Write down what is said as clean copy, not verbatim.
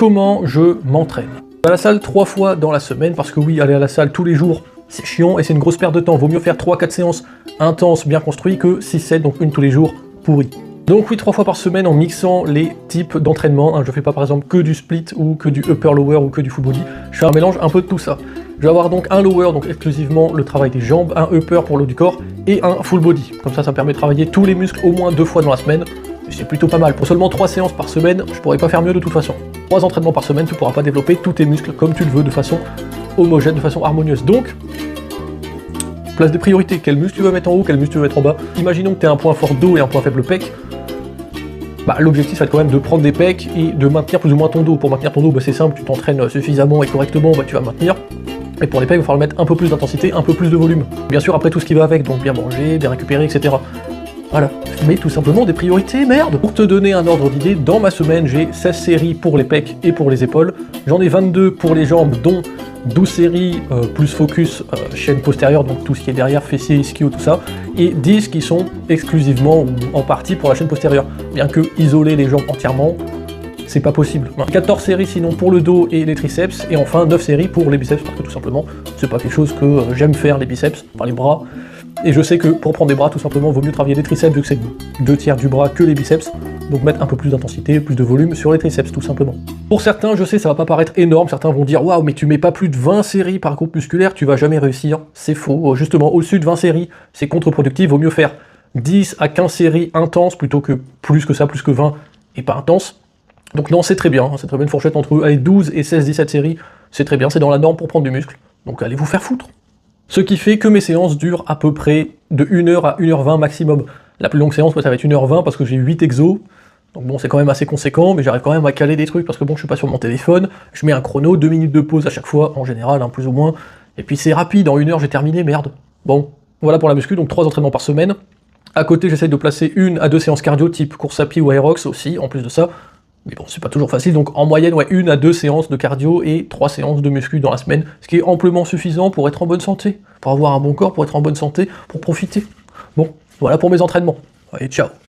comment je m'entraîne. À la salle 3 fois dans la semaine, parce que oui, aller à la salle tous les jours, c'est chiant et c'est une grosse perte de temps. Vaut mieux faire 3-4 séances intenses, bien construites, que 6-7, donc une tous les jours, pourri. Donc oui, 3 fois par semaine en mixant les types d'entraînement. Je fais pas par exemple que du split ou que du upper lower ou que du full body. Je fais un mélange un peu de tout ça. Je vais avoir donc un lower, donc exclusivement le travail des jambes, un upper pour le haut du corps et un full body. Comme ça, ça me permet de travailler tous les muscles au moins 2 fois dans la semaine. Et c'est plutôt pas mal. Pour seulement 3 séances par semaine, je pourrais pas faire mieux de toute façon. 3 entraînements par semaine, tu pourras pas développer tous tes muscles comme tu le veux, de façon homogène, de façon harmonieuse. Donc, place des priorités. Quel muscle tu veux mettre en haut, quel muscle tu veux mettre en bas. Imaginons que tu as un point fort dos et un point faible pec. L'objectif ça va être quand même de prendre des pecs et de maintenir plus ou moins ton dos. Pour maintenir ton dos, c'est simple, tu t'entraînes suffisamment et correctement, tu vas maintenir. Et pour les pecs, il va falloir mettre un peu plus d'intensité, un peu plus de volume. Bien sûr, après tout ce qui va avec, donc bien manger, bien récupérer, etc. Voilà, mais tout simplement des priorités, merde. Pour te donner un ordre d'idée, dans ma semaine, j'ai 16 séries pour les pecs et pour les épaules. J'en ai 22 pour les jambes, dont 12 séries plus focus chaîne postérieure, donc tout ce qui est derrière, fessier, ischio, tout ça, et 10 qui sont exclusivement ou en partie pour la chaîne postérieure. Bien que isoler les jambes entièrement, c'est pas possible. 14 séries sinon pour le dos et les triceps, et enfin 9 séries pour les biceps, parce que tout simplement, c'est pas quelque chose que j'aime faire, les biceps, par les bras. Et je sais que pour prendre des bras, tout simplement, vaut mieux travailler les triceps, vu que c'est 2/3 du bras que les biceps, donc mettre un peu plus d'intensité, plus de volume sur les triceps, tout simplement. Pour certains, je sais, ça va pas paraître énorme, certains vont dire « Waouh, mais tu mets pas plus de 20 séries par groupe musculaire, tu vas jamais réussir ». C'est faux, justement, au-dessus de 20 séries, c'est contre-productif, vaut mieux faire 10 à 15 séries intenses, plutôt que plus que ça, plus que 20, et pas intenses. Donc non, c'est très bien une fourchette entre 12 et 16-17 séries, c'est très bien, c'est dans la norme pour prendre du muscle, donc allez vous faire foutre. Ce qui fait que mes séances durent à peu près de 1h à 1h20 maximum. La plus longue séance, ça va être 1h20 parce que j'ai 8 exos, donc bon, c'est quand même assez conséquent, mais j'arrive quand même à caler des trucs parce que bon, je suis pas sur mon téléphone, je mets un chrono, 2 minutes de pause à chaque fois, en général, plus ou moins, et puis c'est rapide, en 1 heure j'ai terminé, merde. Bon, voilà pour la muscu, donc 3 entraînements par semaine. À côté, j'essaye de placer 1 à 2 séances cardio, type course à pied ou aerox aussi, en plus de ça. Mais bon, c'est pas toujours facile, donc en moyenne, 1 à 2 séances de cardio et 3 séances de muscu dans la semaine, ce qui est amplement suffisant pour être en bonne santé, pour avoir un bon corps, pour être en bonne santé, pour profiter. Bon, voilà pour mes entraînements. Allez, ciao.